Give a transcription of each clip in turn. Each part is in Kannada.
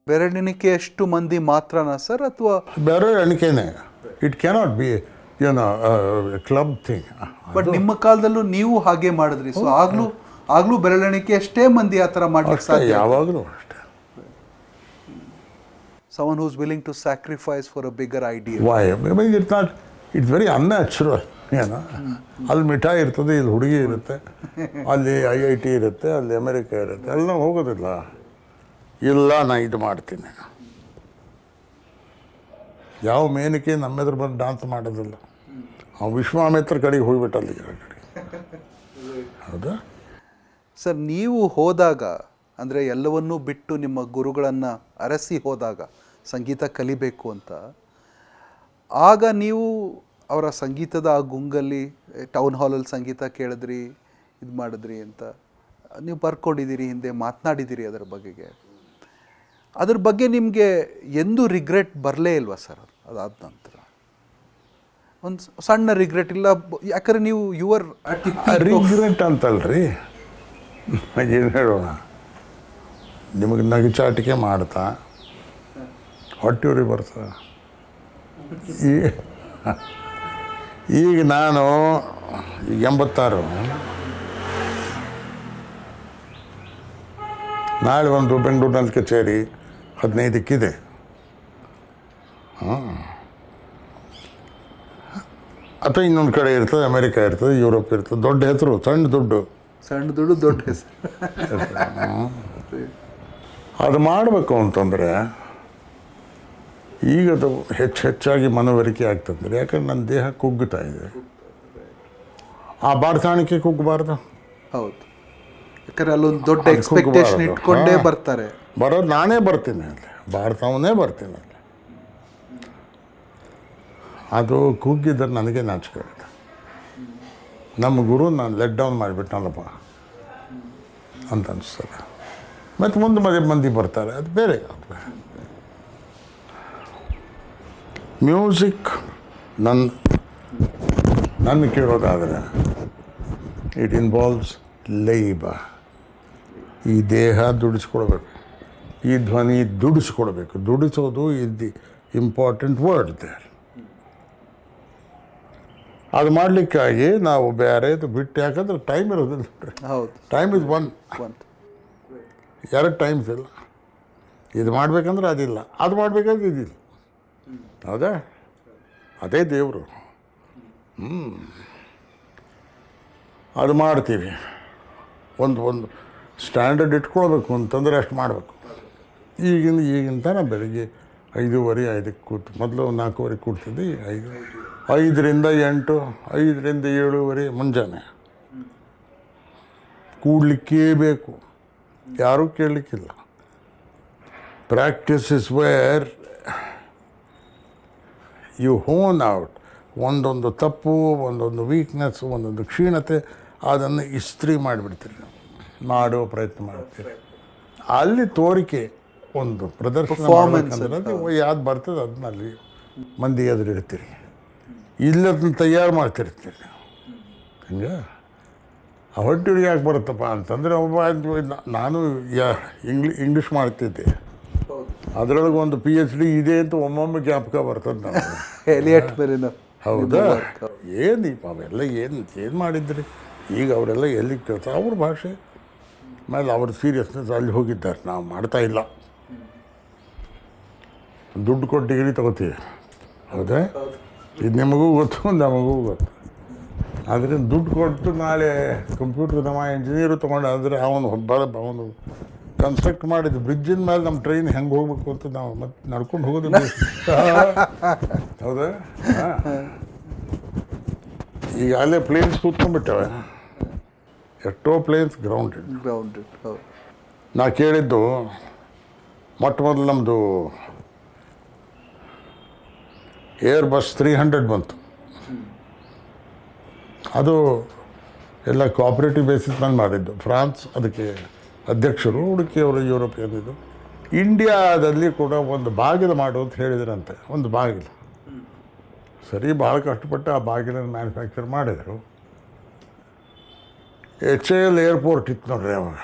ಬೆರಳೆಣಿಕೆ ಎಷ್ಟು ಮಂದಿ ಮಾತ್ರನಾ ಸರ್ ಅಥವಾ ಬೆರಳೆಣಿಕೆನೇ? It cannot be club thing. But ನಿಮ್ಮ ಕಾಲದಲ್ಲೂ ನೀವು ಹಾಗೆ ಮಾಡಿದ್ರಿ, ಸೊ ಆಗ್ಲೂ ಬೆರಳೆಣಿಕೆ ಅಷ್ಟೇ ಮಂದಿ ಆ ಥರ ಮಾಡ್ಲಿಕ್ಕೆ ಸಾಧ್ಯ? ಯಾವಾಗಲೂ ಅಷ್ಟೇ. Someone who's willing to sacrifice for a bigger idea. Why? It's very unnatural. ಏನೋ ಅಲ್ಲಿ ಮಿಠಾಯಿ ಇರ್ತದೆ, ಇಲ್ಲಿ ಹುಡುಗಿ ಇರುತ್ತೆ, ಅಲ್ಲಿ IIT ಇರುತ್ತೆ, ಅಲ್ಲಿ ಅಮೆರಿಕ ಇರುತ್ತೆ, ಅಲ್ಲಿ ನಾವು ಹೋಗೋದಿಲ್ಲ. ಇಲ್ಲ, ನಾ ಇದು ಮಾಡ್ತೀನಿ. ಯಾವ ಮೇನಕ್ಕೆ ನಮ್ಮ ಎದುರು ಬಂದು ಡಾನ್ಸ್ ಮಾಡೋದಿಲ್ಲ. ಆ ವಿಶ್ವಾಮಿತ್ರ ಕಡೆಗೆ ಹೋಗ್ಬಿಟ್ಟು ಅಲ್ಲಿಗೆ ಕಡೆ. ಹೌದಾ ಸರ್? ನೀವು ಹೋದಾಗ ಅಂದರೆ ಎಲ್ಲವನ್ನೂ ಬಿಟ್ಟು ನಿಮ್ಮ ಗುರುಗಳನ್ನು ಅರಸಿ ಹೋದಾಗ ಸಂಗೀತ ಕಲಿಬೇಕು ಅಂತ, ಆಗ ನೀವು ಅವರ ಸಂಗೀತದ ಆ ಗುಂಗಲ್ಲಿ ಟೌನ್ ಹಾಲಲ್ಲಿ ಸಂಗೀತ ಕೇಳಿದ್ರಿ, ಇದು ಮಾಡಿದ್ರಿ ಅಂತ ನೀವು ಬರ್ಕೊಂಡಿದ್ದೀರಿ, ಹಿಂದೆ ಮಾತನಾಡಿದ್ದೀರಿ ಅದರ ಬಗೆಗೆ. ಅದ್ರ ಬಗ್ಗೆ ನಿಮಗೆ ಎಂದೂ ರಿಗ್ರೆಟ್ ಬರಲೇ ಇಲ್ವಾ ಸರ್? ಅದಾದ ನಂತರ ಒಂದು ಸಣ್ಣ ರಿಗ್ರೆಟ್ ಇಲ್ಲ? ಯಾಕಂದರೆ ನೀವು ಯುವರ್ ರಿಗ್ರೆಟ್ ಅಂತಲ್ರಿ, ಏನು ಹೇಳೋಣ, ನಿಮಗೆ ನಗಿಚಾಟಿಕೆ ಮಾಡ್ತಾ ಹೊಟ್ಟೆವ್ರಿ ಬರ್ತದೆ. ಈಗ ನಾನು 86, ನಾಳೆ ಒಂದು ಬೆಂಗಳೂರಿನಲ್ಲಿ ಕಚೇರಿ 15ಕ್ಕಿದೆ. ಅಥವಾ ಇನ್ನೊಂದು ಕಡೆ ಇರ್ತದೆ, ಅಮೆರಿಕ ಇರ್ತದೆ, ಯುರೋಪ್ ಇರ್ತದೆ. ದೊಡ್ಡ ಹೆಸರು, ಸಣ್ಣ ದುಡ್ಡು ದೊಡ್ಡ ಹೆಸರು. ಅದು ಮಾಡಬೇಕು ಅಂತಂದರೆ ಈಗದು ಹೆಚ್ಚಾಗಿ ಮನವರಿಕೆ ಆಗ್ತಂದ್ರೆ, ಯಾಕಂದ್ರೆ ನನ್ನ ದೇಹ ಕುಗ್ಗುತ್ತಾ ಇದೆ. ಆ ಬಾರ್ಸಾಣಿಕೆ ಕುಗ್ಗಬಾರ್ದು. ಹೌದು, ಯಾಕಂದ್ರೆ ಅಲ್ಲೊಂದು ದೊಡ್ಡ ಎಕ್ಸ್ಪೆಕ್ಟೇಷನ್ ಇಟ್ಕೊಂಡೇ ಬರ್ತಾರೆ. ಬರೋದು ನಾನೇ ಬರ್ತೀನಿ ಅಲ್ಲಿ, ಭಾರತವನ್ನೇ ಬರ್ತೀನಿ ಅಲ್ಲಿ. ಅದು ಕುಗ್ಗಿದ್ರೆ ನನಗೆ ನಾಚಿಕೆ ಆಗುತ್ತೆ. ನಮ್ಮ ಗುರು ನಾನು ಲೆಟ್ ಡೌನ್ ಮಾಡಿಬಿಟ್ನಲ್ಲಪ್ಪ ಅಂತ ಅನಿಸ್ತದೆ. ಮತ್ತು ಮುಂದೆ ಮಂದಿ ಬರ್ತಾರೆ, ಅದು ಬೇರೆ. ಮ್ಯೂಸಿಕ್ ನನ್ನ ಕೇಳೋದಾದರೆ ಇಟ್ ಇನ್ವಾಲ್ವ್ಸ್ ಲೇಬರ್. ಈ ದೇಹ ದುಡಿಸ್ಕೊಡ್ಬೇಕು, ಈ ಧ್ವನಿ ದುಡಿಸ್ಕೊಡ್ಬೇಕು. ದುಡಿಸೋದು is the important word there. ಅದು ಮಾಡಲಿಕ್ಕಾಗಿ ನಾವು ಬೇರೆದು ಬಿಟ್ಟು, ಯಾಕಂದ್ರೆ ಟೈಮ್ ಇರೋದಿಲ್ಲ. ಹೌದು, ಟೈಮ್ ಇಸ್ ಒನ್, ಒಂದು ಎರಡು ಟೈಮ್ಸ್ ಇಲ್ಲ. ಇದು ಮಾಡಬೇಕಂದ್ರೆ ಅದಿಲ್ಲ, ಅದು ಮಾಡಬೇಕಂದ್ರೆ ಇದಿಲ್ಲ. ಹೌದಾ? ಅದೇ ದೇವರು. ಅದು ಮಾಡ್ತೀವಿ. ಒಂದು ಸ್ಟ್ಯಾಂಡರ್ಡ್ ಇಟ್ಕೊಳ್ಬೇಕು ಅಂತಂದರೆ ಅಷ್ಟು ಮಾಡಬೇಕು. ಈಗಿನ ತನಕ ಬೆಳಿಗ್ಗೆ 5:30, 5ಕ್ಕೆ ಕೂತು, ಮೊದಲು 4:15 ಕೂಡ್ತಿದ್ದೆ, 5ರಿಂದ 8, 5ರಿಂದ 7:30 ಮುಂಜಾನೆ ಕೂಡಲಿಕ್ಕೇ ಬೇಕು, ಯಾರೂ ಕೇಳಲಿಕ್ಕಿಲ್ಲ. Practice is where you hone out. ಒಂದೊಂದು ತಪ್ಪು, ಒಂದೊಂದು ವೀಕ್ನೆಸ್, ಒಂದೊಂದು ಕ್ಷೀಣತೆ, ಅದನ್ನು ಇಸ್ತ್ರಿ ಮಾಡಿಬಿಡ್ತೀರಿ, ಮಾಡುವ ಪ್ರಯತ್ನ ಮಾಡ್ತೀರಿ. ಅಲ್ಲಿ ತೋರಿಕೆ, ಒಂದು ಪ್ರದರ್ಶನ ಮಾಡಬೇಕಂದ್ರೆ ಯಾವ್ದು ಬರ್ತದೆ ಅದನ್ನ ಅಲ್ಲಿ ಮಂದಿ ಎದುರು ಇಡ್ತೀರಿ, ಇಲ್ಲದನ್ನ ತಯಾರು ಮಾಡ್ತಿರ್ತೀರಿ. ಹಂಗೆ ಆ ಹೊಟ್ಟೆಗೆ ಯಾಕೆ ಬರುತ್ತಪ್ಪ ಅಂತಂದರೆ, ನಾನು ಇಂಗ್ಲೀಷ್ ಮಾಡ್ತಿದ್ದೆ, ಅದರೊಳಗೆ ಒಂದು PhD ಇದೆ ಅಂತ ಒಮ್ಮೊಮ್ಮೆ ಜ್ಞಾಪಕ ಬರ್ತದೆ ನಾವು. ಹೌದಾ? ಏನು ಅವೆಲ್ಲ ಏನು ಮಾಡಿದ್ರಿ? ಈಗ ಅವರೆಲ್ಲ ಎಲ್ಲಿಗೆ ಕೇಳ್ತಾರೆ? ಅವ್ರ ಭಾಷೆ ಮೇಲೆ ಅವ್ರ ಸೀರಿಯಸ್ನೆಸ್ ಅಲ್ಲಿ ಹೋಗಿದ್ದಾರೆ. ನಾವು ಮಾಡ್ತಾ ಇಲ್ಲ. ದುಡ್ಡು ಕೊಟ್ಟು ಡಿಗ್ರಿ ತಗೋತೀವಿ, ಹೌದಾ? ಇದು ನಿಮಗೂ ಗೊತ್ತು, ನಮಗೂ ಗೊತ್ತು. ಆದರೆ ದುಡ್ಡು ಕೊಟ್ಟು ನಾಳೆ ಕಂಪ್ಯೂಟರ್ ಇಂಜಿನಿಯರು ತೊಗೊಂಡು, ಆದರೆ ಅವನು ಕನ್ಸ್ಟ್ರಕ್ಟ್ ಮಾಡಿದ್ದು ಬ್ರಿಡ್ಜಿನ ಮೇಲೆ ನಮ್ಮ ಟ್ರೈನ್ ಹೆಂಗೆ ಹೋಗ್ಬೇಕು ಅಂತ ನಾವು ಮತ್ತೆ ನಡ್ಕೊಂಡು ಹೋಗೋದು. ಹೌದಾ? ಈಗ ಅಲ್ಲೇ ಪ್ಲೇನ್ಸ್ ಕೂತ್ಕೊಂಡ್ಬಿಟ್ಟವೆ, ಎಷ್ಟೋ ಪ್ಲೇನ್ಸ್ ಗ್ರೌಂಡೆಡ್. ನಾ ಕೇಳಿದ್ದು ಮೊಟ್ಟ ಮೊದಲು ನಮ್ಮದು ಏರ್ಬಸ್ 300 ಬಂತು. ಅದು ಎಲ್ಲ ಕೋಆಪ್ರೇಟಿವ್ ಬೇಸಿಸ್ ಮೇಲೆ ಮಾಡಿದ್ದು. ಫ್ರಾನ್ಸ್ ಅದಕ್ಕೆ ಅಧ್ಯಕ್ಷರು, ಉಡುಕಿಯವರು ಯುರೋಪಿಯನ್. ಇದು ಇಂಡಿಯಾದಲ್ಲಿ ಕೂಡ ಒಂದು ಬಾಗಿಲು ಮಾಡು ಅಂತ ಹೇಳಿದ್ರಂತೆ, ಒಂದು ಬಾಗಿಲು. ಸರಿ, ಭಾಳ ಕಷ್ಟಪಟ್ಟು ಆ ಬಾಗಿಲನ್ನು ಮ್ಯಾನುಫ್ಯಾಕ್ಚರ್ ಮಾಡಿದರು. HAL ಏರ್ಪೋರ್ಟ್ ಇತ್ತು ನೋಡ್ರಿ ಅವಾಗ,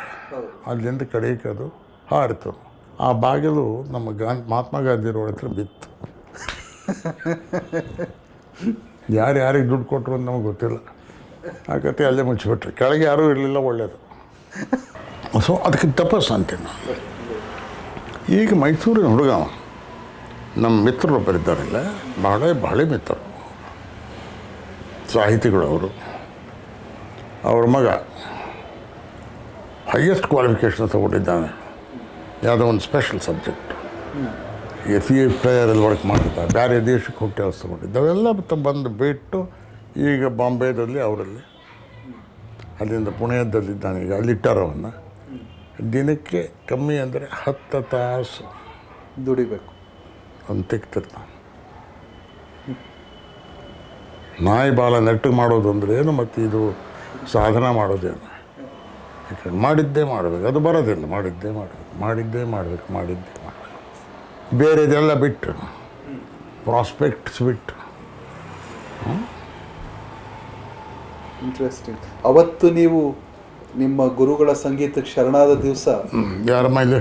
ಅಲ್ಲಿಂದ ಕಡೆಗೆ ಅದು ಹಾರಿತು. ಆ ಬಾಗಿಲು ನಮ್ಮ ಮಹಾತ್ಮ ಗಾಂಧಿ ರೋಡ್ ಹತ್ರ ಬಿತ್ತು. ಯಾರಿಗೆ ದುಡ್ಡು ಕೊಟ್ಟರು ಅಂತ ನಮಗೆ ಗೊತ್ತಿಲ್ಲ. ಆ ಕತೆ ಅಲ್ಲೇ ಮುಚ್ಚಿಬಿಟ್ರೆ, ಕೆಳಗೆ ಯಾರೂ ಇರಲಿಲ್ಲ, ಒಳ್ಳೆಯದು. ಸೊ ಅದಕ್ಕೆ ತಪಸ್ಸು ಅಂತೀನಿ ನಾನು. ಈಗ ಮೈಸೂರಿನ ಹುಡುಗ, ನಮ್ಮ ಮಿತ್ರರೊಬ್ಬರಿದ್ದಾರಿಲ್ಲ, ಬಹಳ ಮಿತ್ರರು, ಸಾಹಿತಿಗಳು ಅವರು. ಅವ್ರ ಮಗ ಹೈಯೆಸ್ಟ್ ಕ್ವಾಲಿಫಿಕೇಷನ್ ತಗೊಂಡಿದ್ದಾನೆ, ಯಾವುದೋ ಒಂದು ಸ್ಪೆಷಲ್ ಸಬ್ಜೆಕ್ಟ್. FA ಪ್ಲೇಯರಲ್ಲಿ ವರ್ಕ್ ಮಾಡಿದ್ದಾರೆ, ಬೇರೆ ದೇಶಕ್ಕೆ ಹೋಗಿ ಕೆಲಸ ತಗೊಂಡಿದ್ದ. ಅವೆಲ್ಲ ಬಂದು ಬಿಟ್ಟು ಈಗ ಬಾಂಬೆದಲ್ಲಿ, ಅವರಲ್ಲಿ ಅಲ್ಲಿಂದ ಪುಣೆಯದಲ್ಲಿದ್ದಾನೆ. ಈಗ ಅಲ್ಲಿಟ್ಟಾರವನ್ನು ದಿನಕ್ಕೆ ಕಮ್ಮಿ ಅಂದರೆ 10 ತಾಸು ದುಡಿಬೇಕು ಅಂತ ತೆಗ್ತಿರ್ತಾನೆ. ನಾಯಿ ಬಾಲ ನೆಟ್ಟಿಗೆ ಮಾಡೋದು ಅಂದರೆ ಏನು, ಮತ್ತು ಇದು ಸಾಧನ ಮಾಡೋದೇನು? ಯಾಕಂದ್ರೆ ಮಾಡಿದ್ದೇ ಮಾಡಬೇಕು, ಅದು ಬರೋದಿಲ್ಲ. ಮಾಡಿದ್ದೇ ಮಾಡಬೇಕು. ಬೇರೆದೆಲ್ಲ ಬಿಟ್ಟು, ಪ್ರಾಸ್ಪೆಕ್ಟ್ಸ್ ಬಿಟ್ಟು. ಇಂಟ್ರೆಸ್ಟಿಂಗ್. ಅವತ್ತು ನೀವು ನಿಮ್ಮ ಗುರುಗಳ ಸಂಗೀತಕ್ಕೆ ಶರಣಾದ ದಿವಸ ಯಾರ ಮೇಲೆ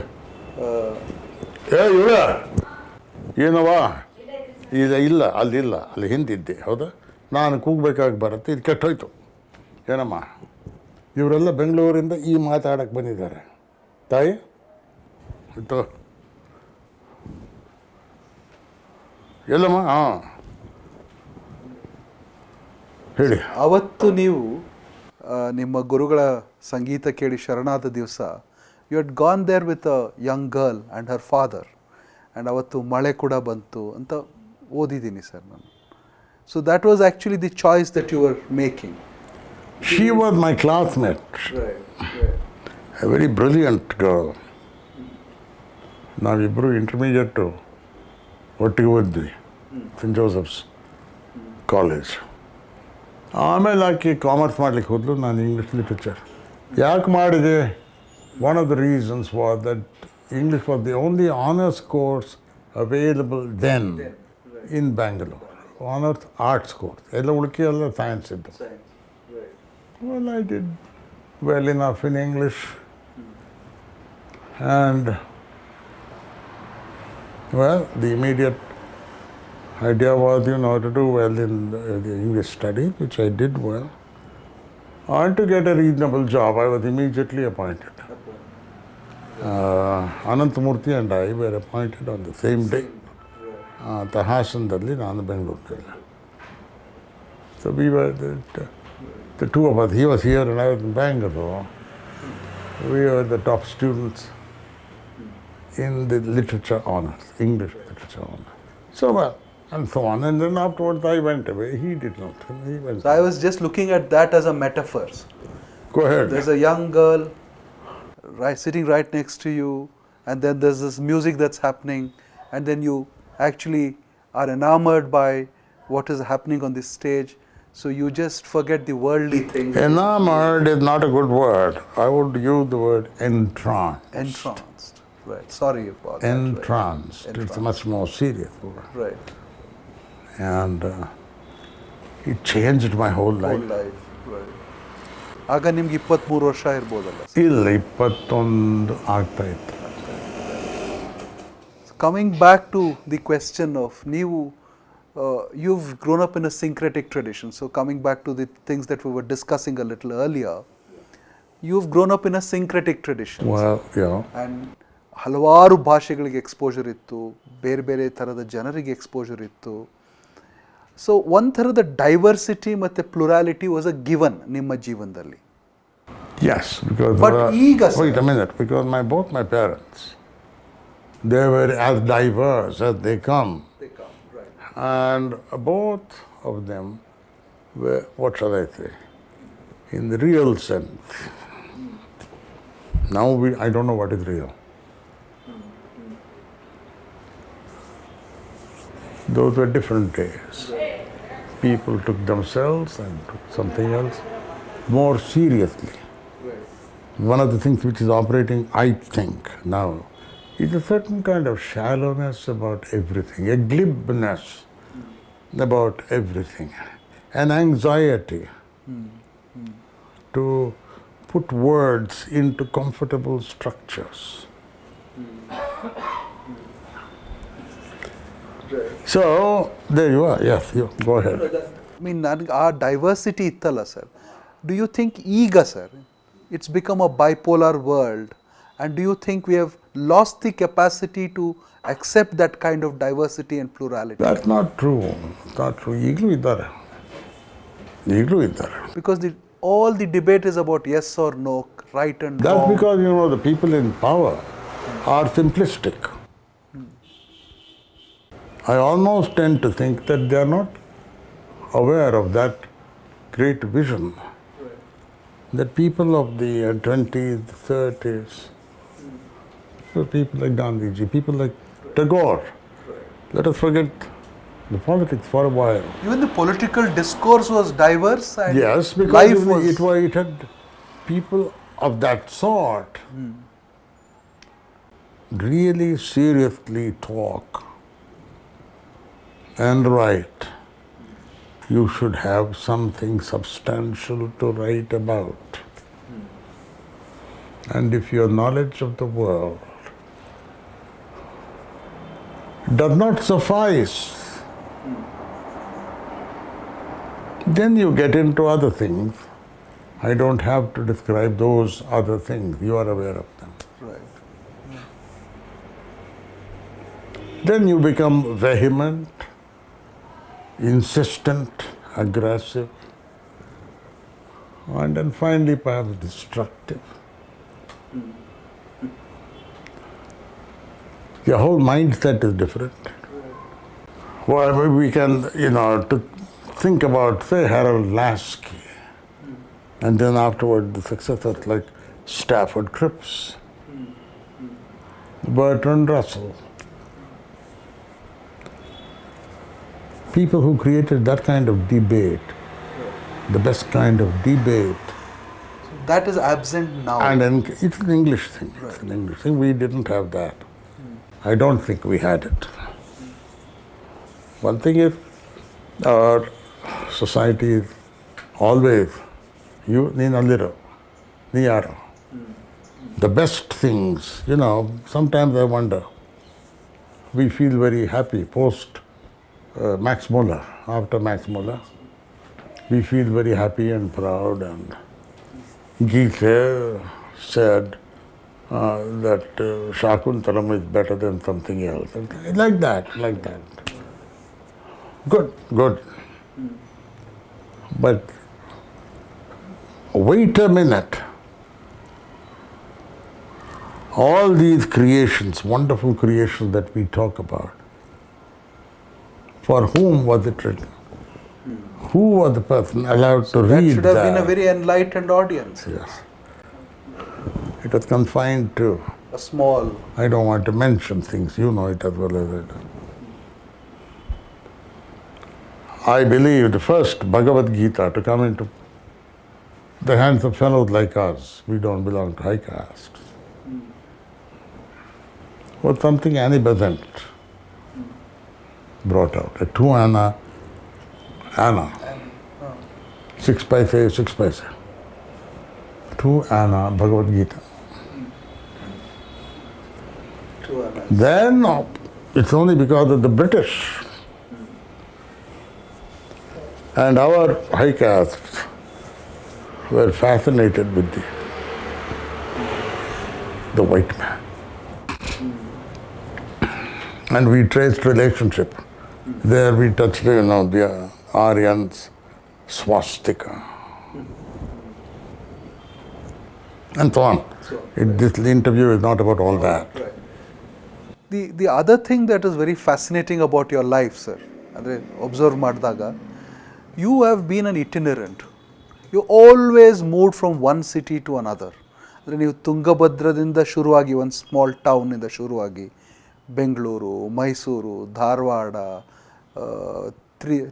ಇವ ಏನವ ಇಲ್ಲ ಅಲ್ಲಿ ಹಿಂದಿದ್ದೆ. ಹೌದಾ? ನಾನು ಕೂಗಬೇಕಾಗಿ ಬರುತ್ತೆ, ಇದು ಕೆಟ್ಟೋಯ್ತು. ಏನಮ್ಮ, ಇವರೆಲ್ಲ ಬೆಂಗಳೂರಿಂದ ಈ ಮಾತಾಡಕ್ಕೆ ಬಂದಿದ್ದಾರೆ. ತಾಯಿ ಆಯಿತು, ಎಲ್ಲಮ್ಮ? ಹಾಂ ಹೇಳಿ. ಅವತ್ತು ನೀವು ನಿಮ್ಮ ಗುರುಗಳ ಸಂಗೀತ ಕೇಳಿ ಶರಣಾದ ದಿವಸ, you had gone there with a young girl and her father, and ಅವತ್ತು ಮಳೆ ಕೂಡ ಬಂತು ಅಂತ ಓದಿದ್ದೀನಿ ಸರ್ ನಾನು. So that was actually the choice that you are making. She was my classmate. A very brilliant girl. ನಾವಿಬ್ಬರು ಇಂಟರ್ಮೀಡಿಯೇಟು ಒಟ್ಟಿಗೆ ಓದಿದ್ವಿ, St. Joseph's college. ಆಮೇಲೆ ಆಕೆ ಕಾಮರ್ಸ್ ಮಾಡ್ಲಿಕ್ಕೆ ಹೋದ್ಲು, ನಾನು ಇಂಗ್ಲೀಷ್ ಲಿಟ್ರೇಚರ್. ಯಾಕೆ ಮಾಡಿದೆ? One of the reasons was that English was the only honours course available then in Bangalore. Honours arts course, ಎಲ್ಲ ಉಳ್ಕೆ ಎಲ್ಲ ಸೈನ್ಸ್ ಇದ್ದು. Well, I did well enough in English. And, well, the immediate idea was, to do well in the English studies, which I did well. And to get a reasonable job, I was immediately appointed. Anantamurthy and I were appointed on the same day. Hasanದಲ್ಲಿ ನಾನು ಬೆಂಗಳೂರಿನಲ್ಲಿ. So we were the two of us. He was here and I was in Bangalore. We were the top students in the literature honors, English literature honors. So well, and so on. And then afterwards I went away. He did not. He went So I was just looking at that as a metaphor. Go ahead. There's a young girl sitting right next to you, and then there's this music that's happening, and then you actually are enamored by what is happening on this stage. So you just forget the worldly things. Enamored is not a good word. I would use the word entranced. Entranced. Right. Sorry about that. Entranced. It's a much more serious word. Right. And it changed my whole Whole life. life. Right. ಆಗ ನಿಮ್ಗೆ 23 ವರ್ಷ ಇರ್ಬೋದಲ್ಲ. ಇಲ್ಲ 21 ಆಗ್ತಾ ಇತ್ತು. Coming back to the question of you've grown up in a syncretic tradition. So coming back to the things that we were discussing a little earlier, you've grown up in a syncretic tradition. Well, yeah. And ಹಲವಾರು ಭಾಷೆಗಳಿಗೆ ಎಕ್ಸ್ಪೋಜರ್ ಇತ್ತು, ಬೇರೆ ಬೇರೆ ಥರದ ಜನರಿಗೆ ಎಕ್ಸ್ಪೋಜರ್ ಇತ್ತು. ಸೊ ಒಂದು ಥರದ ಡೈವರ್ಸಿಟಿ ಮತ್ತು ಪ್ಲುರಾಲಿಟಿ ವಾಸ್ ಅ ಗಿವನ್ ನಿಮ್ಮ ಜೀವನದಲ್ಲಿ. Yes, because But ಈಗ wait a minute, because both my parents, they were as diverse as they come. right. And both of them were, what shall I say, in the real sense. Now I don't know what is real. Those were different days. People took themselves and took something else more seriously. One of the things which is operating, I think, now, is a certain kind of shallowness about everything, a glibness about everything, an anxiety to put words into comfortable structures. So, there you are. Yes, you go ahead. I mean, ಆ ಡೈವರ್ಸಿಟಿ ಇತ್ತಲ್ಲ ಸರ್, ಡು ಯು ಥಿಂಕ್ ಈಗ sir it's become a bipolar world, and do you think we have lost the capacity to accept that kind of diversity and plurality? That's not true. Not true. ಈಗಲೂ ಇದ್ದಾರೆ. Because all the debate is about yes or no, right and wrong. That's because, the people in power are simplistic. I almost tend to think that they are not aware of that great vision that people of the 20s, 30s, people like Gandhiji, people like Tagore, let us forget the politics for a while. Even the political discourse was diverse and yes, because life it had people of that sort really seriously talk and write. You should have something substantial to write about. And if your knowledge of the world does not suffice, then you get into other things. I don't have to describe those other things. You are aware of them. Right. Then you become vehement, insistent, aggressive, and then finally perhaps destructive. Your whole mindset is different. Well, we can, to think about, say, Harold Lasky, and then afterward the successors like Stafford Cripps, Bertrand Russell. People who created that kind of debate, the best kind of debate. That is absent now. And it's an English thing. Right. It's an English thing. We didn't have that. I don't think we had it. One thing is, our society is always, you, neenaliro, niyaro. the best things, sometimes I wonder. We feel very happy post Max Muller. After Max Muller, we feel very happy and proud. And Gita said that Shakuntalam is better than something else. And like that. Good. But wait a minute. All these creations, wonderful creations that we talk about, for whom was it written? Who was the person allowed to That read should have been a that? very enlightened audience. Yes. It was confined to, A small. I don't want to mention things, you know it as well as I do. I believe the first Bhagavad Gita to come into the hands of fellows like us, we don't belong to high caste, was something Annie Besant brought out. A 2 Anna, 6 paise. 2 Anna Bhagavad Gita. Then it's only because of the British and our high castes were fascinated with the white man. And we traced relationship. There we touched, the Aryans, swastika, and so on. This interview is not about all that. The other thing that is very fascinating about your life, sir, ಅಂದರೆ ಒಬ್ಸರ್ವ್ ಮಾಡಿದಾಗ, you have been an itinerant. You always moved from one city to another. ಅಂದರೆ ನೀವು ತುಂಗಭದ್ರದಿಂದ ಶುರುವಾಗಿ ಒಂದು ಸ್ಮಾಲ್ ಟೌನಿಂದ ಶುರುವಾಗಿ Bengaluru, Mysuru, Dharwad,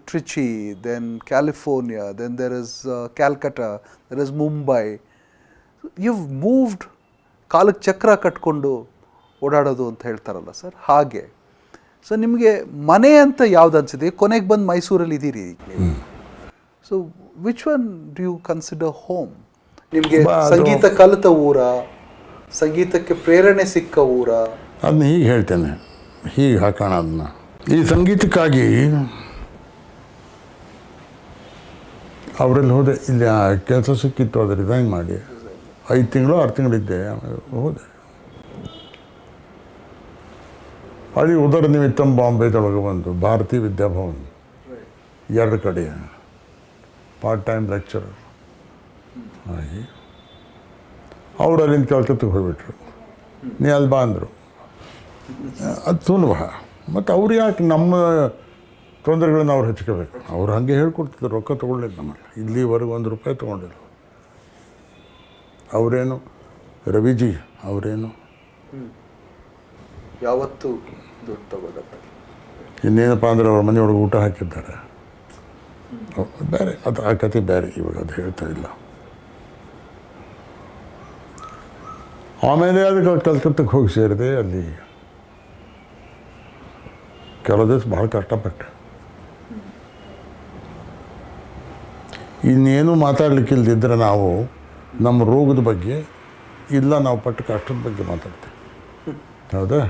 Trichy, then California, then there is Calcutta, there is Mumbai. You've moved, ಕಾಲಕ್ಕೆ ಚಕ್ರ ಕಟ್ಕೊಂಡು ಓಡಾಡೋದು ಅಂತ ಹೇಳ್ತಾರಲ್ಲ ಸರ್, ಹಾಗೆ. ಸೊ ನಿಮಗೆ ಮನೆ ಅಂತ ಯಾವ್ದು ಅನ್ಸಿದೆ? ಕೊನೆಗೆ ಬಂದು ಮೈಸೂರಲ್ಲಿ ಇದ್ದೀರಿ. So which one do you consider home? ನಿಮಗೆ ಸಂಗೀತ ಕಲಿತ ಊರ, ಸಂಗೀತಕ್ಕೆ ಪ್ರೇರಣೆ ಸಿಕ್ಕ ಊರ? ಅದನ್ನ ಹೀಗೆ ಹೇಳ್ತೇನೆ, ಹೀಗೆ ಹಾಕೋಣ ಅದನ್ನ. ಈ ಸಂಗೀತಕ್ಕಾಗಿ ಅವರಲ್ಲಿ ಹೋದೆ. ಇಲ್ಲಿ ಕೆಲಸ ಸಿಕ್ಕಿತ್ತು, ಅದು ರಿಸೈನ್ ಮಾಡಿ 5 ತಿಂಗಳು 6 ತಿಂಗಳಿದ್ದೆ, ಆಮೇಲೆ ಹೋದೆ. ಅಲ್ಲಿ ಉದರ ನಿಮಿತ್ತಂ ಬಾಂಬೆದೊಳಗೆ ಬಂದು ಭಾರತೀ ವಿದ್ಯಾಭವನ್ 2 ಕಡೆ ಪಾರ್ಟ್ ಟೈಮ್ ಲೆಕ್ಚರರ್ ಆಗಿ ಅವ್ರು ಅಲ್ಲಿಂದ ಕಲ್ಕತ್ತಿಗೆ ಹೋಗ್ಬಿಟ್ರು. ನೀ ಅಲ್ಲಿ ಬಾ ಅಂದರು. ಅದು ಸುಲಭ. ಮತ್ತು ಅವ್ರು ಯಾಕೆ ನಮ್ಮ ತೊಂದರೆಗಳನ್ನ ಅವ್ರು ಹಚ್ಕೋಬೇಕು? ಅವ್ರು ಹಾಗೆ ಹೇಳ್ಕೊಡ್ತಿದ್ರು, ರೊಕ್ಕ ತೊಗೊಳ್ಳಿಲ್ಲ ನಮ್ಮಲ್ಲಿ. ಇಲ್ಲಿವರೆಗೆ 1 ರೂಪಾಯಿ ತೊಗೊಂಡಿಲ್ಲ. ಅವರೇನು ರವಿಜಿ ಅವರೇನು ಯಾವತ್ತೂ ದುಡ್ಡು ತಗೋದಪ್ಪ. ಇನ್ನೇನಪ್ಪ ಅಂದರೆ ಅವ್ರ ಮನೆಯೊಳಗೆ ಊಟ ಹಾಕಿದ್ದಾರೆ. ಬೇರೆ ಅದು ಆ ಕತೆ ಬೇರೆ, ಇವಾಗ ಅದು ಹೇಳ್ತಾ ಇಲ್ಲ. ಆಮೇಲೆ ಅದಕ್ಕೆ ಕಲ್ಕತ್ತಕ್ಕೆ ಹೋಗಿ ಸೇರಿದೆ. ಅಲ್ಲಿ ಕೆಲವು ದಿವಸ ಭಾಳ ಕಷ್ಟಪಟ್ಟೆ. ಇನ್ನೇನು ಮಾತಾಡ್ಲಿಕ್ಕಿಲ್ದಿದ್ರೆ ನಾವು ನಮ್ಮ ರೋಗದ ಬಗ್ಗೆ ಇಲ್ಲ, ನಾವು ಪಟ್ಟ ಕಷ್ಟದ ಬಗ್ಗೆ ಮಾತಾಡ್ತೀವಿ. ಹೌದಾ?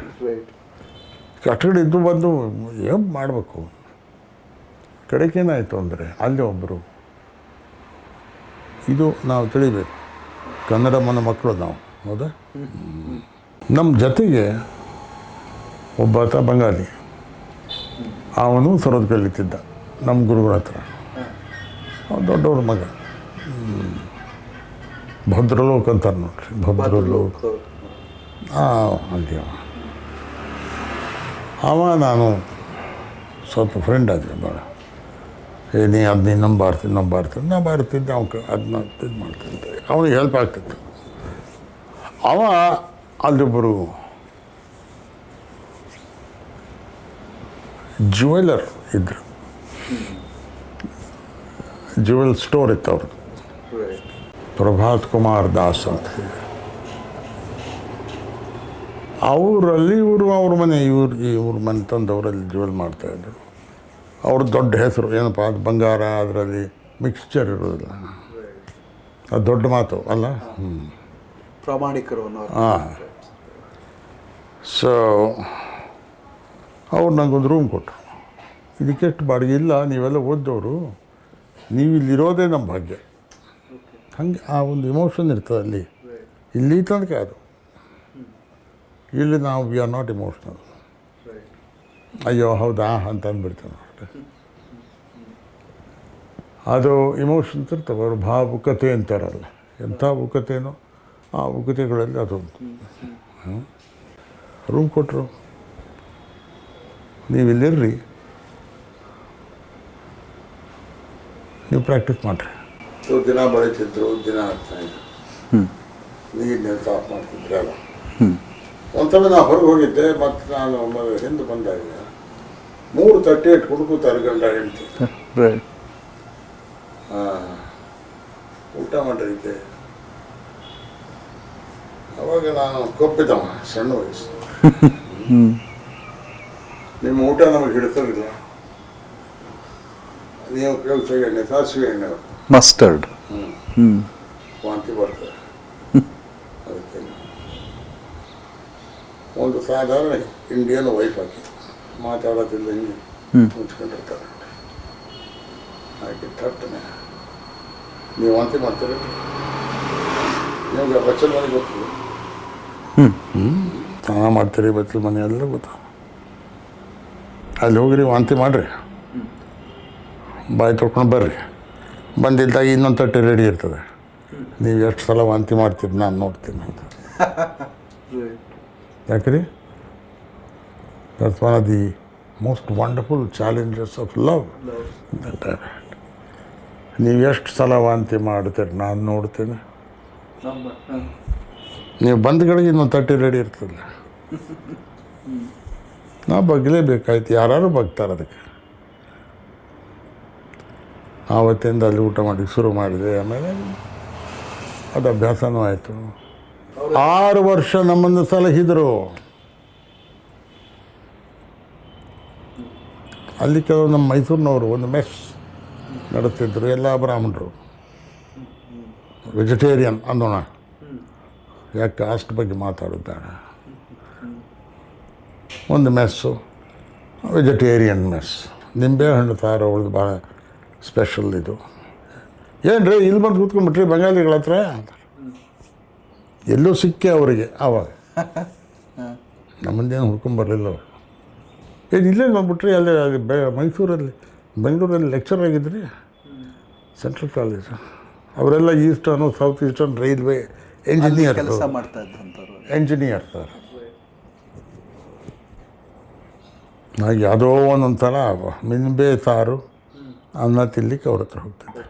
ಕಷ್ಟಗಳಿದ್ದು ಬಂದು ಏನು ಮಾಡಬೇಕು? ಕಡೆಗೇನಾಯಿತು ಅಂದರೆ ಅಲ್ಲಿ ಒಬ್ಬರು, ಇದು ನಾವು ತಿಳಿಬೇಕು, ಕನ್ನಡ ಮಕ್ಕಳು ನಾವು. ಹೌದಾ? ನಮ್ಮ ಜೊತೆಗೆ ಒಬ್ಬಾತ ಬಂಗಾಲಿ, ಅವನು ಸರೋದ್ ಕಲಿತಿದ್ದ ನಮ್ಮ ಗುರುಗಳ ಹತ್ರ. ಅವನು ದೊಡ್ಡವ್ರ ಮಗ, ಭದ್ರಲೋಕ್ ಅಂತಾರೆ ನೋಡ್ರಿ, ಭದ್ರಲೋಕ್. ಹಾಗೆ ಅವ ನಾನು ಸ್ವಲ್ಪ ಫ್ರೆಂಡ್ ಆದ್ವಿ ಭಾಳ. ನೀ ಅದನ್ನ ನಂಬಾರ್ತೀನಿ ನಾ ಬಾರ್ತಿದ್ದೆ. ಅದನ್ನ ಇದು ಮಾಡ್ತಿದ್ದೆ, ಅವನಿಗೆ ಹೆಲ್ಪ್ ಆಗ್ತಿತ್ತು. ಅವ ಅಲ್ಲೊಬ್ಬರು ಜ್ಯುವೆಲರ್ ಇದ್ದರು, ಜ್ಯುವೆಲ್ ಸ್ಟೋರ್ ಇತ್ತು ಅವ್ರದ್ದು, ಪ್ರಭಾತ್ ಕುಮಾರ್ ದಾಸ್ ಅಂತ ಹೇಳಿ. ಅವರಲ್ಲಿ ಅವ್ರ ಮನೆ ಇವ್ರ ಮನೆ ತಂದವರಲ್ಲಿ ಜ್ಯುವೆಲ್ ಮಾಡ್ತಾಯಿದ್ರು. ಅವ್ರ ದೊಡ್ಡ ಹೆಸರು ಏನಪ್ಪ, ಅದು ಬಂಗಾರ, ಅದರಲ್ಲಿ ಮಿಕ್ಸ್ಚರ್ ಇರೋದಿಲ್ಲ. ಅದು ದೊಡ್ಡ ಮಾತು ಅಲ್ಲ. ಪ್ರಾಮಾಣಿಕರು ಅನ್ನೋ ಸೊ ಅವ್ರು ನನಗೊಂದು ರೂಮ್ ಕೊಟ್ಟರು. ಇದಕ್ಕೆಷ್ಟು ಬಾಡಿಗೆ ಇಲ್ಲ, ನೀವೆಲ್ಲ ಓದ್ದವರು, ನೀವು ಇಲ್ಲಿರೋದೇ ನಮ್ಮ ಭಾಗ್ಯ. ಹಾಗೆ ಆ ಒಂದು ಇಮೋಷನ್ ಇರ್ತದೆ ಅಲ್ಲಿ. ಇಲ್ಲಿ ತನಕ ಅದು, ಇಲ್ಲಿ ನಾವು ವಿ ಆರ್ ನಾಟ್ ಇಮೋಷ್ನಲ್. ಅಯ್ಯೋ ಹೌದಾ ಅಂತ ಅಂದ್ಬಿಡ್ತೇವೆ ನೋಡಿ. ಅದು ಇಮೋಷನ್ಸ್ ಇರ್ತವೆ, ಅವರು ಭಾವುಕತೆ ಅಂತಾರಲ್ಲ, ಎಂಥ ಭಾವುಕತೆನೋ ಆ ಭಾವುಕತೆಗಳಲ್ಲಿ ಅದೊಂದು. ರೂಮ್ ಕೊಟ್ಟರು, ನೀವು ಇಲ್ಲಿರ್ರಿ, ನೀವು ಪ್ರಾಕ್ಟೀಸ್ ಮಾಡಿರಿ. ದಿನ ಬೆಳೀತಿದ್ರು, ದಿನ ಆಗ್ತಾಯಿದ್ರು, ನೀರನ್ನ ಸಾಫ್ ಮಾಡ್ತಿದ್ರು ಅಲ್ಲ. ಒಂದ್ಸಲ ನಾನು ಹೊರಗೆ ಹೋಗಿದ್ದೆ, ಮತ್ತು ನಾನು ಹಿಂದೆ ಬಂದಾಗ 3:38 ಹುಡುಕುತ್ತಾರೆ ಗಂಡ ಹೆಂಡತಿ. ಊಟ ಮಾಡಿದ್ದೆ. ಅವಾಗ ನಾನು ಕೊಪ್ಪಿದವ, ಸಣ್ಣ ವಯಸ್ಸು. ನಿಮ್ಮ ಊಟ ನಮಗೆ ಹಿಡಿಸೋದಿಲ್ಲ, ನೀವು ಉಪಯೋಗಿಸೋ ಎಣ್ಣೆ ಸಾಸಿವೆ ಎಣ್ಣೆ ಮಸ್ಟರ್ಡ್ ವಾಂತಿ ಬರ್ತದೆ. ಅದಕ್ಕೆ ಒಂದು ಸಾಧಾರಣ ಇಂಡಿಯನ್ ವೈಫ್ ಹಾಕಿ ಮಾತಾಡೋದಿಲ್ಲ, ಹಿಂಗೆ ಮುಚ್ಕೊಂಡಿರ್ತಾರೆ. ಹಾಗೆ ಥಟ್ಟನೆ ನೀವು ವಾಂತಿ ಮಾಡ್ತೀರಿ, ನಿಮಗೆ ಬಚ್ಚಲ ಮನೆ ಗೊತ್ತಿಲ್ಲ. ಸ್ನಾನ ಮಾಡ್ತೀರಿ, ಬಚ್ಚಲ ಮನೆ ಎಲ್ಲ ಗೊತ್ತ. ಅಲ್ಲಿ ಹೋಗ್ರಿ, ವಾಂತಿ ಮಾಡಿರಿ, ಬಾಯಿ ತೊಳ್ಕೊಂಡು ಬರ್ರಿ. ಬಂದಿದ್ದಾಗ ಇನ್ನೊಂದು ತಟ್ಟೆ ರೆಡಿ ಇರ್ತದೆ. ನೀವು ಎಷ್ಟು ಸಲ ವಾಂತಿ ಮಾಡ್ತೀರಿ ನಾನು ನೋಡ್ತೀನಿ ಅಂತ. ಯಾಕ್ರಿ, that's one of the most wonderful challenges of love. ನೀವು ಎಷ್ಟು ಸಲ ವಾಂತಿ ಮಾಡ್ತೀರಿ ನಾನು ನೋಡ್ತೀನಿ. ನೀವು ಬಂದ್ಗಳಿಗೆ ಇನ್ನೊಂದು ತಟ್ಟೆ ರೆಡಿ ಇರ್ತದೆ. ನಾವು ಬಗ್ಲೇಬೇಕಾಯ್ತು, ಯಾರು ಬಗ್ತಾರೆ ಅದಕ್ಕೆ. ಆವತ್ತಿಂದ ಅಲ್ಲಿ ಊಟ ಮಾಡಿ ಶುರು ಮಾಡಿದೆ. ಆಮೇಲೆ ಅದು ಅಭ್ಯಾಸನೂ ಆಯಿತು. 6 ವರ್ಷ ನಮ್ಮನ್ನು ಸಲಹಿದರು. ಅಲ್ಲಿ ಕೆಲವು ನಮ್ಮ ಮೈಸೂರಿನವರು ಒಂದು ಮೆಸ್ ನಡೆಸ್ತಿದ್ರು, ಎಲ್ಲ ಬ್ರಾಹ್ಮಣರು, ವೆಜಿಟೇರಿಯನ್ ಅಂದೋಣ, ಯಾಕೆ ಕಾಸ್ಟ್ ಬಗ್ಗೆ ಮಾತಾಡುತ್ತಾಳೆ. ಒಂದು ಮೆಸ್ಸು ವೆಜಿಟೇರಿಯನ್ ಮೆಸ್, ನಿಂಬೆಹಣ್ಣು ಸಾರು ಅವಳದು ಭಾಳ ಸ್ಪೆಷಲ್. ಇದು ಏನು ರೀ ಇಲ್ಲಿ ಬಂದು ಕೂತ್ಕೊಂಡ್ಬಿಟ್ರಿ ಬಂಗಾಳಿಗಳ ಹತ್ರ ಅಂತ. ಎಲ್ಲೂ ಸಿಕ್ಕೇ ಅವರಿಗೆ ಆವಾಗ. ನಮ್ಮಂದೇನು ಹುಡ್ಕೊಂಬರಲಿಲ್ಲ ಅವರು. ಏನು ಇಲ್ಲೇ ಬಂದ್ಬಿಟ್ರಿ, ಅಲ್ಲಿ ಮೈಸೂರಲ್ಲಿ ಬೆಂಗಳೂರಲ್ಲಿ ಲೆಕ್ಚರ್ ಆಗಿದ್ರಿ, ಸೆಂಟ್ರಲ್ ಕಾಲೇಜು. ಅವರೆಲ್ಲ ಈಸ್ಟರ್ನು ಸೌತ್ ಈಸ್ಟರ್ನ್ ರೈಲ್ವೆ ಎಂಜಿನಿಯರ್ ಕೆಲಸ ಮಾಡ್ತಾ ಇದ್ದಂಥವ್ರು. Engineer sir. ಹಾಗೆ ಯಾವುದೋ ಒಂದೊಂದು ಸಲ ನಿಂಬೆ ಸಾರು ಅನ್ನ ತಿನ್ಲಿಕ್ಕೆ ಅವ್ರ ಹತ್ರ ಹೋಗ್ತಿದ್ದೆ.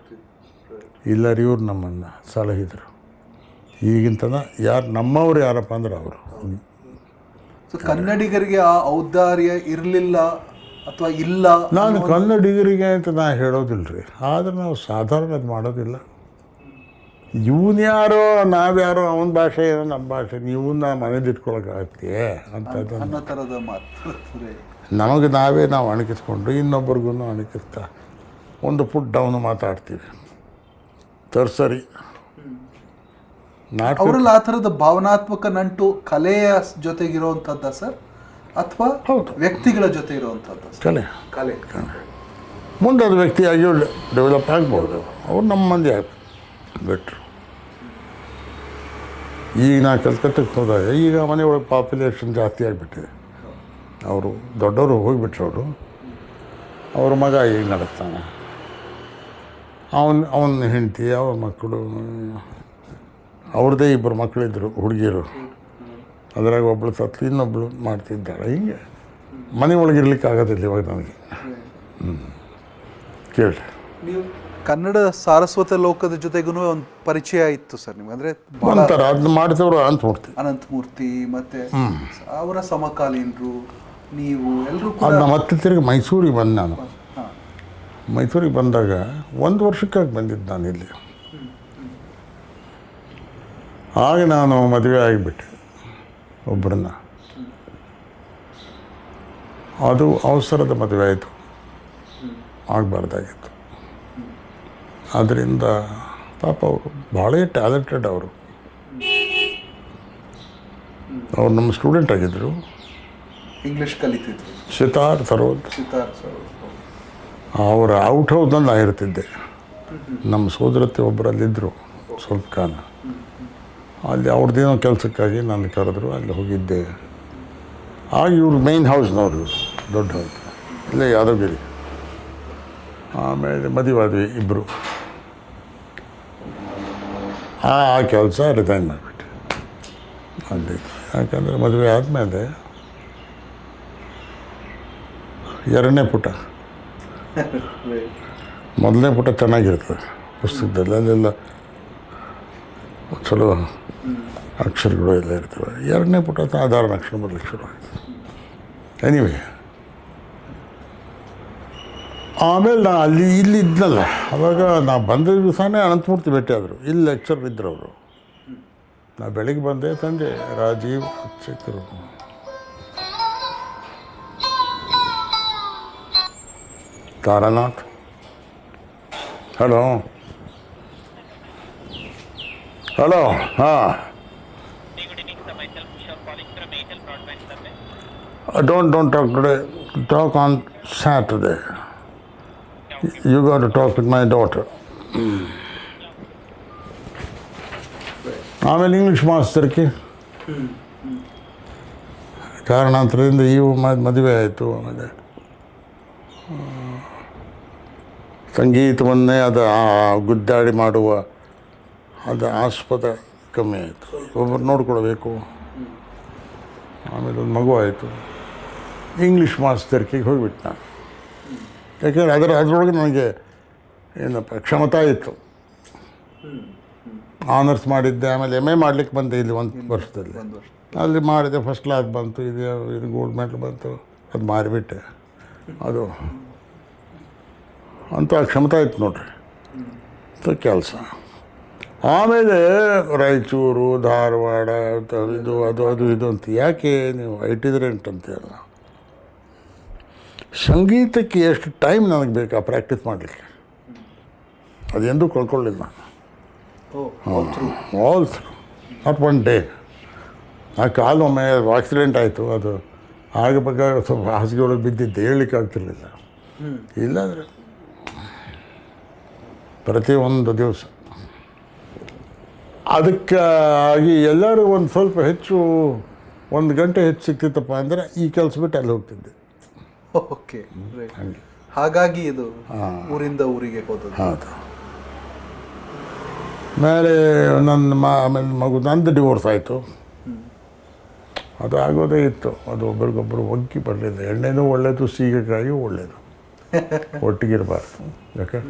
ಇಲ್ಲರಿ ಇವ್ರು ನಮ್ಮನ್ನು ಸಲಹಿದರು. ಈಗಿಂತನ ಯಾರು ನಮ್ಮವ್ರು ಯಾರಪ್ಪ ಅಂದ್ರೆ ಅವರು. ಕನ್ನಡಿಗರಿಗೆ ಆ ಔದಾರ್ಯ ಇರಲಿಲ್ಲ ಅಥವಾ ಇಲ್ಲ? ನಾನು ಕನ್ನಡಿಗರಿಗೆ ಅಂತ ನಾನು ಹೇಳೋದಿಲ್ಲ ರೀ, ಆದರೆ ನಾವು ಸಾಧಾರಣ ಅದು ಮಾಡೋದಿಲ್ಲ. ಇವನು ಯಾರೋ ನಾವ್ಯಾರೋ, ಅವನ ಭಾಷೆ ಏನೋ ನಮ್ಮ ಭಾಷೆ, ಇವನ್ನ ಮನೇಲಿ ಇಟ್ಕೊಳಕ್ಕಾಗ್ತೀಯೇ ಅಂತ ಅನ್ನೋ ಥರದ ಮಾತು. ನಮಗೆ ನಾವು ಅಣಕಿಸ್ಕೊಂಡು ಇನ್ನೊಬ್ಬರಿಗೂ ಅಣಕಿಸ್ತಾ ಒಂದು ಫುಟ್ ಡೌನು ಮಾತಾಡ್ತೀವಿ. ಸರಿ ಅವರಲ್ಲಿ ಆ ಥರದ ಭಾವನಾತ್ಮಕ ನಂಟು ಕಲೆಯ ಜೊತೆಗಿರುವಂಥದ್ದ ಸರ್, ಅಥವಾ ಹೌದು ವ್ಯಕ್ತಿಗಳ ಜೊತೆ ಇರುವಂಥದ್ದು? ಕಲೆ ಕಲೆ ಮುಂದೆ ಅದು ವ್ಯಕ್ತಿಯಾಗಿ ಡೆವಲಪ್ ಆಗ್ಬೋದು. ಅವ್ರು ನಮ್ಮ ಮಂದಿ ಬೆಟ್ರು. ಈಗ ನಾ ಕಲ್ಕತ್ತಕ್ಕೆ ಹೋದಾಗ ಈಗ ಮನೆಯೊಳಗೆ ಪಾಪ್ಯುಲೇಷನ್ ಜಾಸ್ತಿ ಆಗಿಬಿಟ್ಟಿದೆ. ಅವರು ದೊಡ್ಡವರು ಹೋಗಿಬಿಟ್ರು. ಅವ್ರ ಮಗ ಈಗ ನಡೆಸ್ತಾನೆ. ಅವನ ಹೆಂಡತಿ, ಅವ್ರ ಮಕ್ಕಳು, ಅವ್ರದ್ದೇ 2 ಮಕ್ಕಳಿದ್ರು ಹುಡುಗಿಯರು. ಅದರಾಗ ಒಬ್ಬಳು ಸತ್ತು, ಇನ್ನೊಬ್ಬಳು ಮಾಡ್ತಿದ್ದಾಳೆ. ಹೀಗೆ ಮನೆಯೊಳಗೆ ಇರ್ಲಿಕ್ಕೆ ಆಗೋದಿಲ್ಲ ಇವಾಗ ನನಗೆ. ಕೇಳಿ, ನೀವು ಕನ್ನಡ ಸಾರಸ್ವತ ಲೋಕದ ಜೊತೆಗೂ ಒಂದು ಪರಿಚಯ ಇತ್ತು ಸರ್ ನಿಮ್ಗೆ? ಅಂದರೆ ಒಂಥರ ಅದನ್ನ ಮಾಡಿದವರು ಅನಂತಮೂರ್ತಿ ಮತ್ತು ಅವರ ಸಮಕಾಲೀನರು, ನೀವು ಎಲ್ಲರೂ ಅದನ್ನ ಮತ್ತೆ ತಿರುಗಿ ಮೈಸೂರಿಗೆ ಬಂದೆ ನಾನು. ಮೈಸೂರಿಗೆ ಬಂದಾಗ 1 ವರ್ಷಕ್ಕಾಗಿ ಬಂದಿದ್ದು ನಾನು ಇಲ್ಲಿ. ಆಗ ನಾನು ಮದುವೆ ಆಗಿಬಿಟ್ಟೆ ಒಬ್ಬರನ್ನ. ಅದು ಅವಸರದ ಮದುವೆ ಆಯಿತು, ಆಗಬಾರ್ದಾಗಿತ್ತು. ಆದ್ದರಿಂದ ಪಾಪ ಅವರು ಭಾಳ ಟ್ಯಾಲೆಂಟೆಡ್ ಅವರು. ಅವ್ರು ನಮ್ಮ ಸ್ಟೂಡೆಂಟ್ ಆಗಿದ್ದರು. ಇಂಗ್ಲೀಷ್ ಕಲಿತಿದ್ರು. ಸಿತಾರ್ ಸರೋದ್. ಸಿತಾರ್ ಸರ್. ಅವರ ಔಟ್ ಹೌಸ್ನಲ್ಲಿ ನಾನು ಇರ್ತಿದ್ದೆ. ನಮ್ಮ ಸೋದರತ್ತೆ ಒಬ್ಬರಲ್ಲಿದ್ದರು ಸ್ವಲ್ಪ ಕಾಲ. ಅಲ್ಲಿ ಅವ್ರದ್ದೇನೋ ಕೆಲಸಕ್ಕಾಗಿ ನಾನು ಕರೆದ್ರು, ಅಲ್ಲಿ ಹೋಗಿದ್ದೆ. ಆಗ ಇವ್ರು ಮೈನ್ ಹೌಸ್ನವರು, ದೊಡ್ಡ ಹೌಸ್ ಇಲ್ಲೇ ಯಾದಗಿರಿ. ಆಮೇಲೆ ಮದುವೆ ಆದ್ವಿ ಇಬ್ಬರು. ಆ ಕೆಲಸ ರಿಸೈನ್ ಮಾಡಿಬಿಟ್ಟೆ ಅಲ್ಲಿ. ಯಾಕಂದರೆ ಮದುವೆ ಆದಮೇಲೆ 2ನೇ ಪುಟ, 1ನೇ ಪುಟ ಚೆನ್ನಾಗಿರ್ತದೆ ಪುಸ್ತಕದಲ್ಲಿ, ಅಲ್ಲೆಲ್ಲ ಚಲೋ ಅಕ್ಷರಗಳು ಎಲ್ಲ ಇರ್ತವೆ. 2ನೇ ಪುಟ ಸಾಧಾರಣ ಅಕ್ಷರ ಬರಲಿಕ್ಕೆ ಶುರು ಆಯಿತು. ಎನಿವೆ, ಆಮೇಲೆ ನಾ ಇಲ್ಲಿ ಇದ್ನಲ್ಲ, ಅವಾಗ ನಾ ಬಂದ ದಿವಸನೇ ಅನಂತಮೂರ್ತಿ ಭೇಟಿ ಆದರು. ಇಲ್ಲಿ ಲೆಕ್ಚರ್ ಇದ್ದರು ಅವರು. ನಾ ಬೆಳಿಗ್ಗೆ ಬಂದೆ, ಸಂಜೆ ರಾಜೀವ್ ಸಿಕ್ಕರು. Taranath, hello hello. ಹಾಂ, don't talk today. Talk on Saturday. You got to talk with my daughter. ಆಮೇಲೆ ಇಂಗ್ಲೀಷ್ ಮಾಸ್ತರ್ಗೆ ಕಾರಣಾಂತರದಿಂದ ಮದುವೆ ಆಯಿತು. ಆಮೇಲೆ ಸಂಗೀತವನ್ನೇ ಅದು ಗುದ್ದಾಡಿ ಮಾಡುವ ಅದು ಆಸ್ಪದ ಕಮ್ಮಿ ಆಯಿತು. ಒಬ್ಬರು ನೋಡ್ಕೊಳ್ಬೇಕು. ಆಮೇಲೆ ಒಂದು ಮಗು ಆಯಿತು. ಇಂಗ್ಲೀಷ್ ಮಾಸ್ತರ್ಕಿಗೆ ಹೋಗಿಬಿಟ್ಟು ನಾನು. ಯಾಕೆಂದರೆ ಅದರೊಳಗೆ ನನಗೆ ಏನಪ್ಪ ಕ್ಷಮತಾ ಇತ್ತು. ಆನರ್ಸ್ ಮಾಡಿದ್ದೆ. ಆಮೇಲೆ MA ಮಾಡಲಿಕ್ಕೆ ಬಂದೆ ಇಲ್ಲಿ 1 ವರ್ಷದಲ್ಲಿ. ಅಲ್ಲಿ ಮಾಡಿದೆ, ಫಸ್ಟ್ ಕ್ಲಾಸ್ ಬಂತು, ಇದು ಗೋಲ್ಡ್ ಮೆಡಲ್ ಬಂತು. ಅದು ಮಾರಿಬಿಟ್ಟೆ. ಅದು ಅಂತ ಕ್ಷಮತಾ ಇತ್ತು ನೋಡ್ರಿ ಕೆಲಸ. ಆಮೇಲೆ ರಾಯಚೂರು, ಧಾರವಾಡ, ಇದು ಅದು ಅಂತ. ಯಾಕೆ ನೀವು ಐಟಿದ್ರೆಂಟ್ ಅಂತೀರಲ್ಲ, ಸಂಗೀತಕ್ಕೆ ಎಷ್ಟು ಟೈಮ್ ನನಗೆ ಬೇಕಾ ಪ್ರಾಕ್ಟೀಸ್ ಮಾಡಲಿಕ್ಕೆ, ಅದೆಂದೂ ಕಳ್ಕೊಳ್ಳಿಲ್ಲ ನಾನು. All through, not 1 day. ಆ ಕಾಲು ಒಮ್ಮೆ ಆಕ್ಸಿಡೆಂಟ್ ಆಯಿತು. ಅದು ಆಗಬೇಕಾಗ ಸ್ವಲ್ಪ ಹಾಸಿಗೆ ಒಳಗೆ ಬಿದ್ದಿದ್ದೆ, ಹೇಳಲಿಕ್ಕೆ ಆಗ್ತಿರ್ಲಿಲ್ಲ. ಇಲ್ಲಾಂದರೆ ಪ್ರತಿಯೊಂದು ದಿವಸ ಅದಕ್ಕಾಗಿ ಎಲ್ಲರೂ ಒಂದು ಸ್ವಲ್ಪ ಹೆಚ್ಚು 1 ಗಂಟೆ ಹೆಚ್ಚು ಸಿಕ್ತಿತ್ತಪ್ಪ ಅಂದರೆ ಈ ಕೆಲಸ ಬಿಟ್ಟು ಅಲ್ಲಿ ಹೋಗ್ತಿದ್ದೆ. ಓಕೆ, ಹಾಗಾಗಿ ಇದು ಊರಿಂದ ಊರಿಗೆ ಹೋದದ್ದು. ಹೌದು. ಆಮೇಲೆ ಆಮೇಲೆ ಮಗು ನಂದು ಡಿವೋರ್ಸ್ ಆಯಿತು. ಅದು ಆಗೋದೇ ಇತ್ತು. ಅದು ಒಬ್ರಿಗೊಬ್ಬರು ಒಗ್ಗಿ ಬರಲಿಲ್ಲ. ಎಣ್ಣೆನೂ ಒಳ್ಳೆಯದು, ಸೀಗೆಕಾಯಿಯೂ ಒಳ್ಳೆಯದು, ಒಟ್ಟಿಗಿರಬಾರ್ದು. ಯಾಕೆ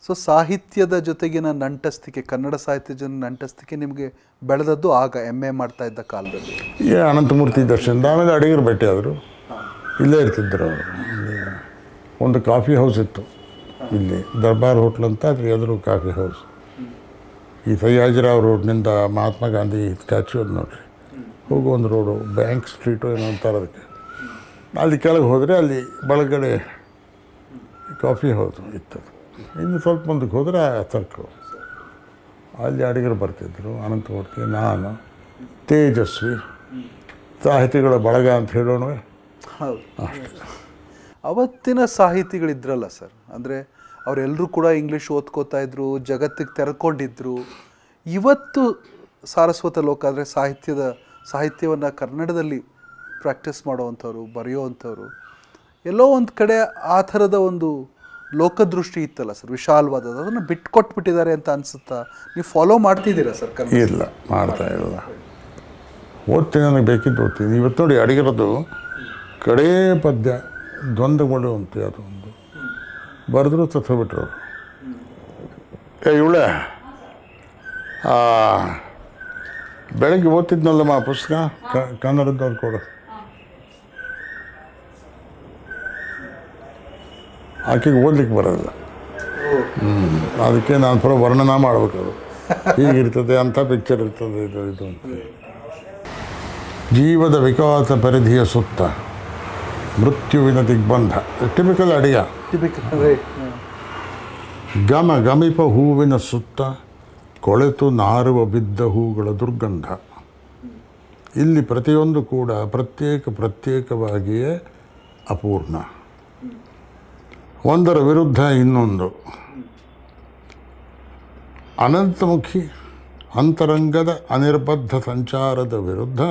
ಸೊ ಸಾಹಿತ್ಯದ ಜೊತೆಗಿನ ನಂಟಸ್ತಿಕೆ, ಕನ್ನಡ ಸಾಹಿತ್ಯದ ಜೊತೆ ನಂಟಸ್ತಿಕೆ ನಿಮಗೆ ಬೆಳೆದದ್ದು ಆಗ MA ಮಾಡ್ತಾ ಇದ್ದ ಕಾಲದಲ್ಲಿ? ಅನಂತಮೂರ್ತಿ ದರ್ಶನದ. ಆಮೇಲೆ ಅಡಿಗರು ಭೇಟಿ ಆದರು. ಇಲ್ಲೇ ಇರ್ತಿದ್ದರು ಅವರು. ಒಂದು ಕಾಫಿ ಹೌಸ್ ಇತ್ತು ಇಲ್ಲಿ, ದರ್ಬಾರ್ ಹೋಟ್ಲ್ ಅಂತ. ಅದ್ರ ಎದುರು ಕಾಫಿ ಹೌಸ್. ಈ ಸಯ್ಯಾಜಿರಾವ್ ರೋಡ್ನಿಂದ ಮಹಾತ್ಮ ಗಾಂಧಿ ಸ್ಟ್ಯಾಚ್ಯೂ ಅದು ನೋಡ್ರಿ, ಹೋಗೋ ಒಂದು ರೋಡು, ಬ್ಯಾಂಕ್ ಸ್ಟ್ರೀಟು ಏನೋ ಅಂತಾರೆ ಅದಕ್ಕೆ. ಅಲ್ಲಿ ಕೆಳಗೆ ಹೋದರೆ ಅಲ್ಲಿ ಬಳಗಡೆ ಕಾಫಿ ಹೌಸ್ ಇತ್ತು. ಇನ್ನು ಸ್ವಲ್ಪ ಮುಂದಕ್ಕೆ ಹೋದರೆ ಸರ್ಕಲ್. ಅಲ್ಲಿ ಅಡಿಗರು ಬರ್ತಿದ್ದರು. ಅನಂತಮೂರ್ತಿ, ನಾನು, ತೇಜಸ್ವಿ, ಸಾಹಿತಿಗಳ ಬಳಗ ಅಂತ ಹೇಳೋಣ. ಹೌದು, ಅಷ್ಟೇ. ಅವತ್ತಿನ ಸಾಹಿತಿಗಳಿದ್ರಲ್ಲ ಸರ್, ಅಂದರೆ ಅವರೆಲ್ಲರೂ ಕೂಡ ಇಂಗ್ಲೀಷ್ ಓದ್ಕೋತಾ ಇದ್ರು, ಜಗತ್ತಿಗೆ ತೆರೆಕೊಂಡಿದ್ರು. ಇವತ್ತು ಸಾರಸ್ವತ ಲೋಕ ಅಂದರೆ ಸಾಹಿತ್ಯವನ್ನು ಕನ್ನಡದಲ್ಲಿ ಪ್ರಾಕ್ಟೀಸ್ ಮಾಡೋವಂಥವ್ರು, ಬರೆಯೋವಂಥವ್ರು, ಎಲ್ಲೋ ಒಂದು ಕಡೆ ಆ ಥರದ ಒಂದು ಲೋಕದೃಷ್ಟಿ ಇತ್ತಲ್ಲ ಸರ್, ವಿಶಾಲವಾದದ್ದು, ಅದನ್ನು ಬಿಟ್ಕೊಟ್ಬಿಟ್ಟಿದ್ದಾರೆ ಅಂತ ಅನಿಸುತ್ತಾ? ನೀವು ಫಾಲೋ ಮಾಡ್ತಿದ್ದೀರಾ ಸರ್? ಇಲ್ಲ, ಮಾಡ್ತಾ ಇಲ್ಲ. ಓದ್ತೀನಿ, ನನಗೆ ಬೇಕಿದ್ದು ಓದ್ತೀನಿ. ಇವತ್ತು ನೋಡಿ ಅಡಿಗಿರೋದು ಕಡೇ ಪದ್ಯ ದ್ವಂದ್ವಗಳು ಅಂತ ಅದು ಒಂದು ಬರೆದ್ರು ಸತ್ತೋಗ್ಬಿಟ್ರು ಅವರು. ಇವಳೆ ಬೆಳಗ್ಗೆ ಓದ್ತಿದ್ನಲ್ಲಮ್ಮ ಪುಸ್ತಕ, ಕನ್ನಡದವ್ರು ಕೊಡು. ಆಕೆಗೆ ಓದ್ಲಿಕ್ಕೆ ಬರೋದಿಲ್ಲ. ಅದಕ್ಕೆ ನಾನು ಪುರ ವರ್ಣನ ಮಾಡಬೇಕು. ಅದು ಹೀಗಿರ್ತದೆ, ಅಂಥ ಪಿಕ್ಚರ್ ಇರ್ತದೆ, ಇದು ಅಂತ. ಜೀವದ ವಿಕಾಸ ಪರಿಧಿಯ ಸುತ್ತ ಮೃತ್ಯುವಿನ ದಿಗ್ಬಂಧ, ಟಿಪಿಕಲ್ ಅಡಿಗ. ಗಮಿಪ ಹೂವಿನ ಸುತ್ತ ಕೊಳೆತು ನಾರುವ ಬಿದ್ದ ಹೂಗಳ ದುರ್ಗಂಧ. ಇಲ್ಲಿ ಪ್ರತಿಯೊಂದು ಕೂಡ ಪ್ರತ್ಯೇಕವಾಗಿಯೇ ಅಪೂರ್ಣ. ಒಂದರ ವಿರುದ್ಧ ಇನ್ನೊಂದು. ಅನಂತಮುಖಿ ಅಂತರಂಗದ ಅನಿರ್ಬದ್ಧ ಸಂಚಾರದ ವಿರುದ್ಧ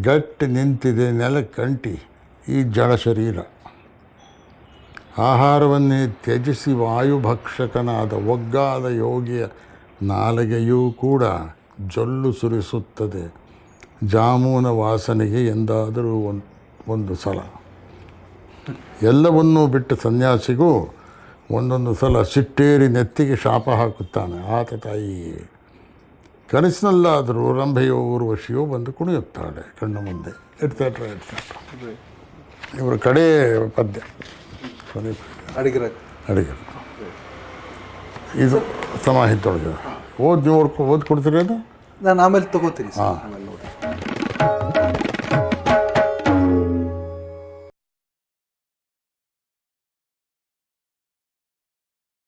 ಗಟ್ಟಿ ನಿಂತಿದೆ ನೆಲಕ್ಕಂಟಿ ಈ ಜಡ ಶರೀರ. ಆಹಾರವನ್ನೇ ತ್ಯಜಿಸಿ ವಾಯುಭಕ್ಷಕನಾದ ಒಗ್ಗಾದ ಯೋಗಿಯ ನಾಲಿಗೆಯೂ ಕೂಡ ಜೊಲ್ಲು ಸುರಿಸುತ್ತದೆ ಜಾಮೂನ ವಾಸನೆಗೆ ಎಂದಾದರೂ ಒಂದು ಸಲ. ಎಲ್ಲವನ್ನೂ ಬಿಟ್ಟ ಸನ್ಯಾಸಿಗೂ ಒಂದೊಂದು ಸಲ ಸಿಟ್ಟೇರಿ ನೆತ್ತಿಗೆ ಶಾಪ ಹಾಕುತ್ತಾನೆ ಆತ ತಾಯಿ. ಕನಸಿನಲ್ಲಾದರೂ ರಂಭೆಯೋ ಊರ್ವಶಿಯೋ ಬಂದು ಕುಣಿಯುತ್ತಾಳೆ ಕಣ್ಣು ಮುಂದೆ. ಎಟ್ಸೆಟ್ರಾ. ಇವರ ಕಡೇ ಪದ್ಯ ಅಡಿಗರ. ಇದು ಸಮಾಹಿತೊಳಗೆ ಓದಿ ಕೊಡ್ತೀರಿ ಅದು. ನಾನು ಆಮೇಲೆ ತಗೋತೀನಿ. ಹಾಂ. ಆಮೇಲೆ ನೋಡಿ.